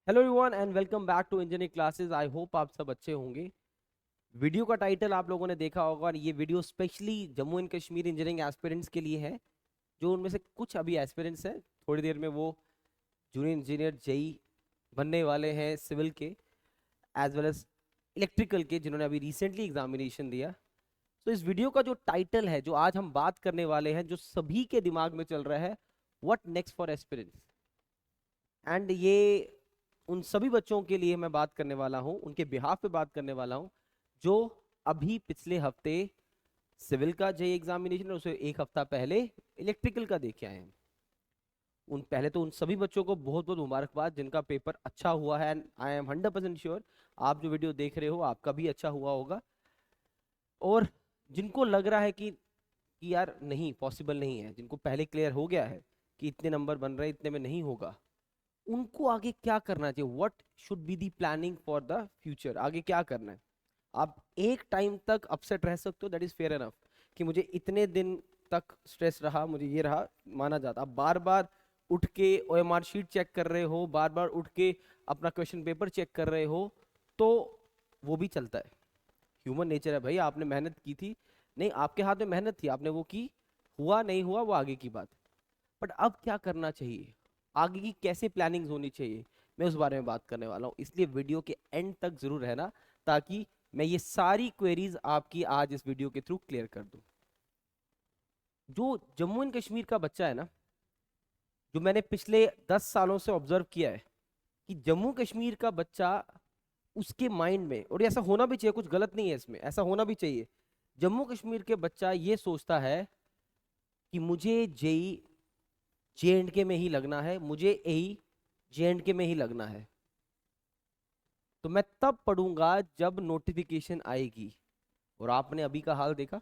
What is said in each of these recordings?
Hello everyone and welcome back to engineering classes. I hope आप सब अच्छे होंगे। वीडियो का टाइटल आप लोगों ने देखा होगा और ये video specially Jammu and Kashmir engineering aspirants के लिए है। जो उनमें से कुछ अभी एस्पिरेंट्स हैं, थोड़ी देर में वो जूनियर इंजीनियर जेई बनने वाले हैं सिविल के, एज वेल एज इलेक्ट्रिकल के, जिन्होंने अभी रिसेंटली एग्जामिनेशन दिया। तो इस वीडियो का जो टाइटल है, जो आज हम बात करने वाले हैं, जो सभी के दिमाग में चल रहा है, what next for aspirants. And ये उन सभी बच्चों के लिए मैं बात करने वाला हूं, उनके बिहाफ पे बात करने वाला हूं, जो अभी पिछले हफ्ते सिविल का जे एग्जामिनेशन और उसे एक हफ्ता पहले इलेक्ट्रिकल का देखे आए हैं। उन पहले तो उन सभी बच्चों को बहुत बहुत मुबारकबाद जिनका पेपर अच्छा हुआ है, एंड आई एम 100% श्योर आप जो वीडियो देख रहे हो आपका भी अच्छा हुआ होगा। और जिनको लग रहा है कि यार नहीं, पॉसिबल नहीं है, जिनको पहले क्लियर हो गया है कि इतने नंबर बन रहे, इतने में नहीं होगा, उनको आगे क्या करना चाहिए, what should be the planning for the future, आगे क्या करना है। आप एक टाइम तक अपसेट रह सकते हो, दैट इज फेयर एनफ, कि मुझे इतने दिन तक स्ट्रेस रहा, मुझे ये रहा, माना जाता। आप बार बार उठ के ओएमआर शीट चेक कर रहे हो, बार बार उठ के अपना क्वेश्चन पेपर चेक कर रहे हो, तो वो भी चलता है। ह्यूमन नेचर है भाई, आपने मेहनत की थी, नहीं आपके हाथ में मेहनत थी, आपने वो की, हुआ नहीं हुआ वो आगे की बात। बट अब क्या करना चाहिए, आगे की कैसे प्लानिंग होनी चाहिए, मैं उस बारे में बात करने वाला हूँ। इसलिए वीडियो के एंड तक जरूर रहना, ताकि मैं ये सारी क्वेरीज आपकी आज इस वीडियो के थ्रू क्लियर कर दूं। जो जम्मू एंड कश्मीर का बच्चा है ना, जो मैंने पिछले 10 सालों से ऑब्जर्व किया है, कि जम्मू कश्मीर का बच्चा, उसके माइंड में, और ऐसा होना भी चाहिए, कुछ गलत नहीं है इसमें, ऐसा होना भी चाहिए, जम्मू कश्मीर के बच्चा ये सोचता है कि मुझे जेई जे एंड के में ही लगना है, मुझे एई जे एंड के में ही लगना है। तो मैं तब पढ़ूंगा जब नोटिफिकेशन आएगी। और आपने अभी का हाल देखा,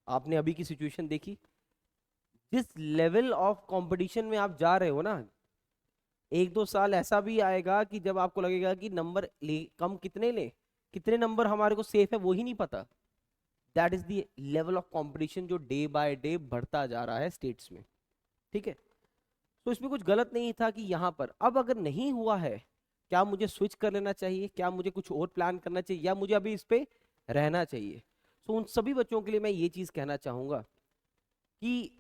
आपने अभी की सिचुएशन देखी, जिस लेवल ऑफ कंपटीशन में आप जा रहे हो ना, एक दो साल ऐसा भी आएगा कि जब आपको लगेगा कि नंबर ले कम कितने ले, कितने नंबर हमारे को सेफ है वो ही नहीं पता। That is the level of competition जो डे बाय डे बढ़ता जा रहा है स्टेट्स में। ठीक है, तो इसमें कुछ गलत नहीं था कि यहाँ पर अब अगर नहीं हुआ है, क्या मुझे स्विच कर लेना चाहिए, क्या मुझे कुछ और प्लान करना चाहिए, या मुझे अभी इस पे रहना चाहिए। तो उन सभी बच्चों के लिए मैं ये चीज कहना चाहूंगा कि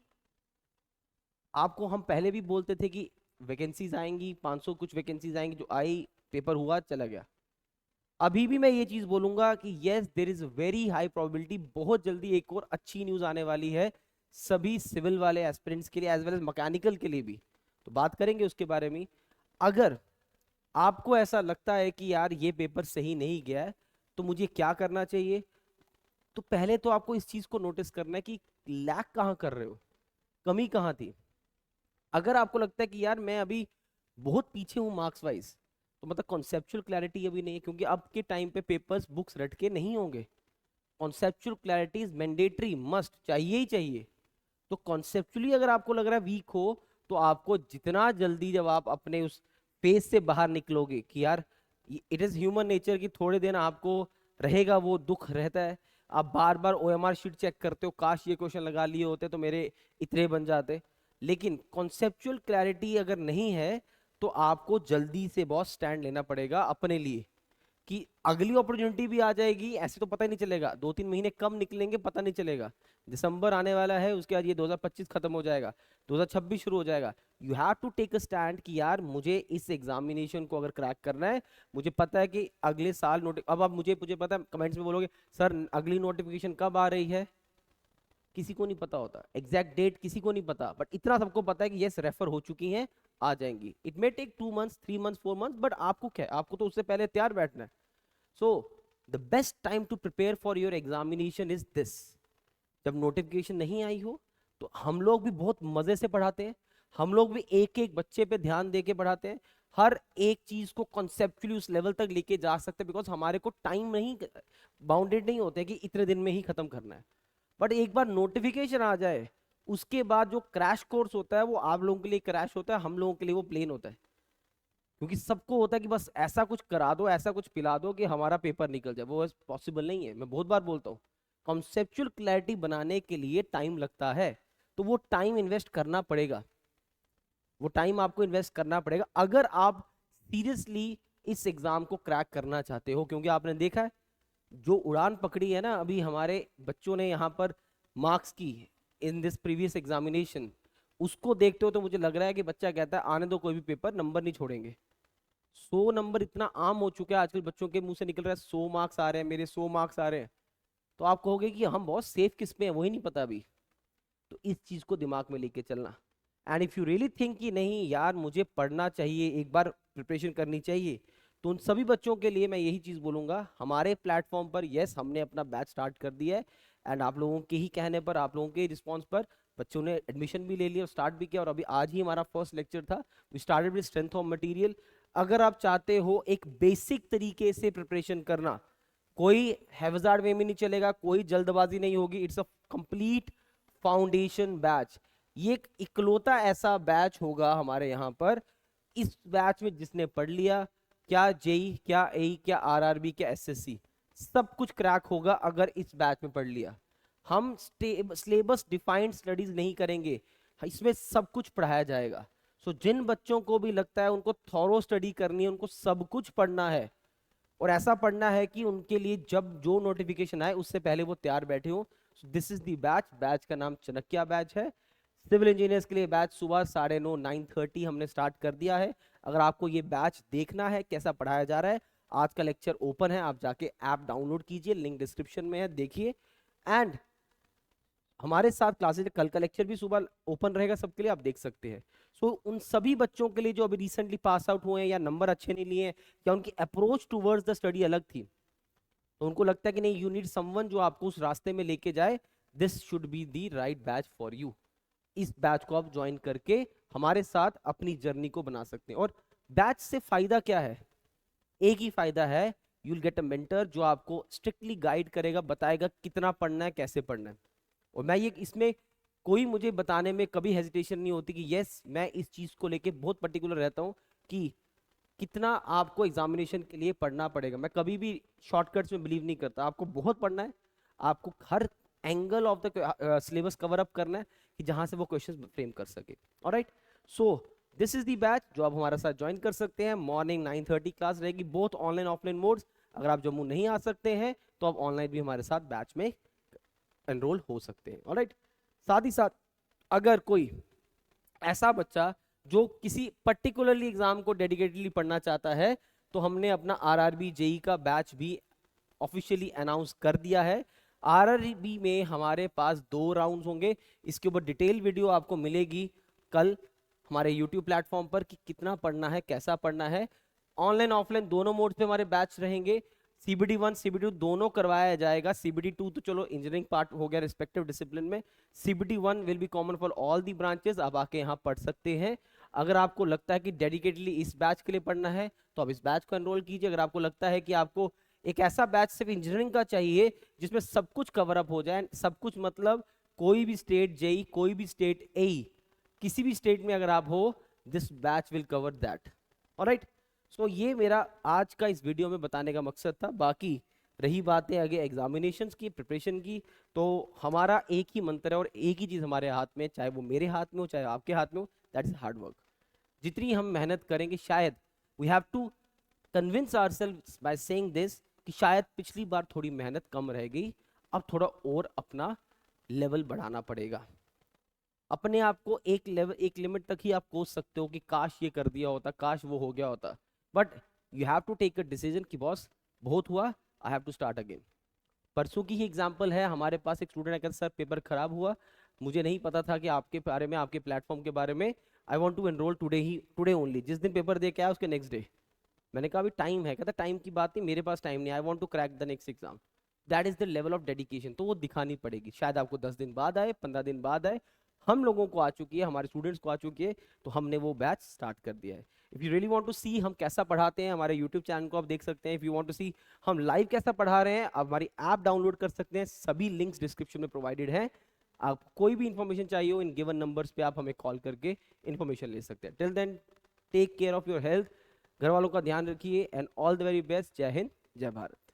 आपको हम पहले भी बोलते थे कि वैकेंसीज आएंगी, 500 कुछ वैकेंसीज आएंगी, जो आई पेपर हुआ चला गया। अभी भी मैं ये चीज बोलूंगा कि yes, there is very high probability बहुत जल्दी एक और अच्छी न्यूज आने वाली है सभी सिविल वाले एस्पिरेंट्स के लिए, एज वेल एज मैकेनिकल के लिए भी। तो बात करेंगे उसके बारे में। अगर आपको ऐसा लगता है कि यार ये पेपर सही नहीं गया है, तो मुझे क्या करना चाहिए, तो पहले तो आपको इस चीज को नोटिस करना है कि लैक कहाँ कर रहे हो, कमी कहाँ थी। अगर आपको लगता है कि यार मैं अभी बहुत पीछे हूँ मार्क्स वाइज, तो मतलब कॉन्सेप्चुअल क्लैरिटी अभी नहीं है, क्योंकि अब के टाइम पे पेपर्स बुक्स रट के नहीं होंगे। Conceptual clarity is mandatory, must चाहिए ही चाहिए। तो कॉन्सेप्चुअली अगर आपको लग रहा है वीक हो, तो आपको जितना जल्दी, जब आप अपने उस फेज से बाहर निकलोगे कि यार इट इज ह्यूमन नेचर कि थोड़े दिन आपको रहेगा, वो दुख रहता है। आप बार बार ओएमआर शीट चेक करते हो, काश ये क्वेश्चन लगा लिए होते तो मेरे इतने बन जाते। लेकिन कॉन्सेप्चुअल क्लैरिटी अगर नहीं है, तो आपको जल्दी से बॉस स्टैंड लेना पड़ेगा अपने लिए, कि अगली अपॉर्चुनिटी भी आ जाएगी, ऐसे तो पता ही नहीं चलेगा, 2-3 महीने कम निकलेंगे पता नहीं चलेगा। दिसंबर आने वाला है, उसके बाद ये 2025 खत्म हो जाएगा, 2026 शुरू हो जाएगा। You have to take a stand कि यार मुझे इस एग्जामिनेशन को अगर क्रैक करना है, मुझे पता है कि अगले साल नोटिस, अब आप मुझे पता है, कमेंट्स में बोलोगे सर अगली नोटिफिकेशन कब आ रही है, किसी को नहीं पता होता एग्जैक्ट डेट, किसी को नहीं पता, बट इतना सबको पता है कि यस रेफर हो चुकी हैं, आ जाएंगी। It may take 2 months, 3 months, 4 months, but आपको क्या है, आपको तो उससे पहले तैयार बैठना है। So the best time to prepare for your examination is this. जब नोटिफिकेशन नहीं आई हो, तो हम लोग भी बहुत मजे से पढ़ाते हैं, हम लोग भी एक एक बच्चे पे ध्यान दे के पढ़ाते हैं, हर एक चीज को कॉन्सेप्चुअली उस लेवल तक लेके जा सकते हैं, बिकॉज हमारे को टाइम नहीं, बाउंडेड नहीं होते कि इतने दिन में ही खत्म करना है। बट एक बार नोटिफिकेशन आ जाए, उसके बाद जो क्रैश कोर्स होता है वो आप लोगों के लिए क्रैश होता है, हम लोगों के लिए वो प्लेन होता है। क्योंकि सबको होता है कि बस ऐसा कुछ करा दो, ऐसा कुछ पिला दो कि हमारा पेपर निकल जाए, वो पॉसिबल नहीं है। मैं बहुत बार बोलता हूँ, कॉन्सेप्चुअल क्लैरिटी बनाने के लिए टाइम लगता है, तो वो टाइम इन्वेस्ट करना पड़ेगा, वो टाइम आपको इन्वेस्ट करना पड़ेगा। अगर आप सीरियसली इस एग्जाम को क्रैक करना चाहते हो, क्योंकि आपने देखा है जो उड़ान पकड़ी है ना अभी हमारे बच्चों ने यहाँ पर मार्क्स की इन दिस प्रीवियस एग्जामिनेशन, उसको देखते हो तो मुझे लग रहा है कि बच्चा कहता है आने दो कोई भी पेपर, नंबर नहीं छोड़ेंगे। 100 नंबर इतना आम हो चुका है आजकल, बच्चों के मुंह से निकल रहा है 100 मार्क्स आ रहे हैं, मेरे 100 मार्क्स आ रहे हैं। तो आप कहोगे कि हम बहुत सेफ किस में है, वही नहीं पता अभी। तो इस चीज को दिमाग में लेके चलना। And if you really think कि नहीं यार मुझे पढ़ना चाहिए, एक बार प्रिपरेशन करनी चाहिए, तो उन सभी बच्चों के लिए मैं यही चीज बोलूंगा, हमारे प्लेटफॉर्म पर यस हमने अपना बैच स्टार्ट कर दिया है। एंड आप लोगों के ही कहने पर, आप लोगों के रिस्पॉन्स पर बच्चों ने एडमिशन भी ले लिया और स्टार्ट भी किया, और अभी आज ही हमारा फर्स्ट लेक्चर था। We started with strength of material. अगर आप चाहते हो एक बेसिक तरीके से प्रिपरेशन करना, कोई हैवजार्ड वे में नहीं चलेगा, कोई जल्दबाजी नहीं होगी, it's a complete foundation batch. ये एक इकलौता ऐसा बैच होगा हमारे यहाँ पर, इस बैच में जिसने पढ़ लिया, क्या जेई, क्या एई, क्या आरआरबी, क्या एसएससी, सब कुछ क्रैक होगा अगर इस बैच में पढ़ लिया। हम सिलेबस डिफाइंड स्टडीज नहीं करेंगे, इसमें सब कुछ पढ़ाया जाएगा। सो जिन बच्चों को भी लगता है उनको थॉरो स्टडी करनी है, उनको सब कुछ पढ़ना है, और ऐसा पढ़ना है कि उनके लिए जब जो नोटिफिकेशन आए उससे पहले वो तैयार बैठे हो, this is the batch. Batch का नाम चाणक्य बैच है। सिविल इंजीनियर्स के लिए बैच सुबह 9:30 9:30 हमने स्टार्ट कर दिया है। अगर आपको ये बैच देखना है कैसा पढ़ाया जा रहा है, आज का लेक्चर ओपन है, आप जाके ऐप डाउनलोड कीजिए, लिंक डिस्क्रिप्शन में है, देखिए। एंड हमारे साथ क्लासेज, कल का लेक्चर भी सुबह ओपन रहेगा सबके लिए, आप देख सकते हैं। सो उन सभी बच्चों के लिए जो अभी रिसेंटली पास आउट हुए हैं, या नंबर अच्छे नहीं लिए हैं, या उनकी अप्रोच टूवर्ड्स द स्टडी अलग थी, तो उनको लगता है कि नहीं यू नीड समवन जो आपको उस रास्ते में लेके जाए, this should be the right batch for you. इस बैच को आप ज्वाइन करके हमारे साथ अपनी जर्नी को बना सकते हैं। और बैच से फायदा क्या है? एक ही फायदा है, you will get a mentor जो आपको स्ट्रिक्टली गाइड करेगा, बताएगा कितना पढ़ना है, कैसे पढ़ना है। और मैं ये इसमें कोई मुझे बताने में कभी हेजिटेशन नहीं होती कि यस मैं इस चीज को लेके बहुत पर्टिकुलर रहता हूँ कि कितना आपको एग्जामिनेशन के लिए पढ़ना पड़ेगा। मैं कभी भी शॉर्टकट्स में बिलीव नहीं करता, आपको बहुत पढ़ना है, आपको हर angle of the syllabus cover up करना है कि जहां से वो क्वेश्चंस फ्रेम कर सके। Alright, so this is the batch जो आप हमारे साथ ज्वाइन कर सकते हैं। मॉर्निंग 9:30 क्लास रहेगी, बोथ ऑनलाइन ऑफलाइन मोड्स। अगर आप जम्मू नहीं आ सकते हैं तो आप ऑनलाइन भी हमारे साथ बैच में एनरोल हो सकते हैं। ऑलराइट, साथ ही साथ अगर कोई ऐसा बच्चा जो किसी पर्टिकुलरली एग्जाम को डेडिकेटली पढ़ना चाहता है, तो हमने अपना आरआरबी जेई का बैच भी ऑफिशियली अनाउंस कर दिया है। आरआरबी में हमारे पास 2 राउंड्स होंगे, इसके ऊपर डिटेल वीडियो आपको मिलेगी कल हमारे यूट्यूब प्लेटफॉर्म पर कि कितना पढ़ना है, कैसा पढ़ना है। ऑनलाइन ऑफलाइन दोनों मोड पे हमारे बैच रहेंगे। सीबीडी 1 सीबीडी 2 दोनों करवाया जाएगा। सीबीडी 2 तो चलो इंजीनियरिंग पार्ट हो गया रिस्पेक्टिव डिसिप्लिन में, CBD 1 will be common for all the branches, आप आके यहाँ पढ़ सकते हैं। अगर आपको लगता है कि डेडिकेटली इस बैच के लिए पढ़ना है तो आप इस बैच को एनरोल कीजिए। अगर आपको लगता है कि आपको एक ऐसा बैच सिर्फ इंजीनियरिंग का चाहिए जिसमें सब कुछ कवर अप हो जाए, सब कुछ मतलब कोई भी स्टेट जेई, कोई भी स्टेट एई, किसी भी स्टेट में अगर आप हो, this batch will cover that. Alright, so ये मेरा आज का इस वीडियो में बताने का मकसद था। बाकी रही बातें आगे एग्जामिनेशंस की प्रिपरेशन की, तो हमारा एक ही मंत्र है और एक ही चीज हमारे हाथ में, चाहे वो मेरे हाथ में हो चाहे आपके हाथ में हो, दैट इज हार्ड वर्क। जितनी हम मेहनत करेंगे, शायद we have to convince ourselves by saying this कि शायद पिछली बार थोड़ी मेहनत कम रह गई, अब थोड़ा और अपना लेवल बढ़ाना पड़ेगा। अपने आप को एक लेवल, एक लिमिट तक ही आप कोस सकते हो कि काश ये कर दिया होता, काश वो हो गया होता, but you have to take a decision कि बॉस बहुत हुआ, I have to start again. परसों की ही एग्जांपल है, हमारे पास एक स्टूडेंट कहता सर पेपर खराब हुआ, मुझे नहीं पता था कि आपके बारे में, आपके प्लेटफॉर्म के बारे में, I want to enrol today ही, टुडे ओनली। जिस दिन पेपर दे के आया उसके नेक्स्ट डे मैंने कहा अभी टाइम है, कहता टाइम की बात नहीं, मेरे पास टाइम नहीं, I want to crack the next exam. That is the level of dedication. तो वो दिखानी पड़ेगी, शायद आपको 10 दिन बाद आए, 15 दिन बाद आए, हम लोगों को आ चुकी है, हमारे स्टूडेंट्स को आ चुकी है, तो हमने वो बैच स्टार्ट कर दिया है। If you really want to see हम कैसा पढ़ाते हैं, हमारे यूट्यूब चैनल को आप देख सकते हैं। If you want to see हम लाइव कैसा पढ़ा रहे हैं, आप हमारी ऐप डाउनलोड कर सकते हैं, सभी लिंक्स डिस्क्रिप्शन में प्रोवाइडेड है। आप कोई भी इंफॉर्मेशन चाहिए हो इन गिवन नंबर्स पे आप हमें कॉल करके इंफॉर्मेशन ले सकते हैं। Till then take care of your health, घर वालों का ध्यान रखिए, and all the very best. जय हिंद, जय भारत।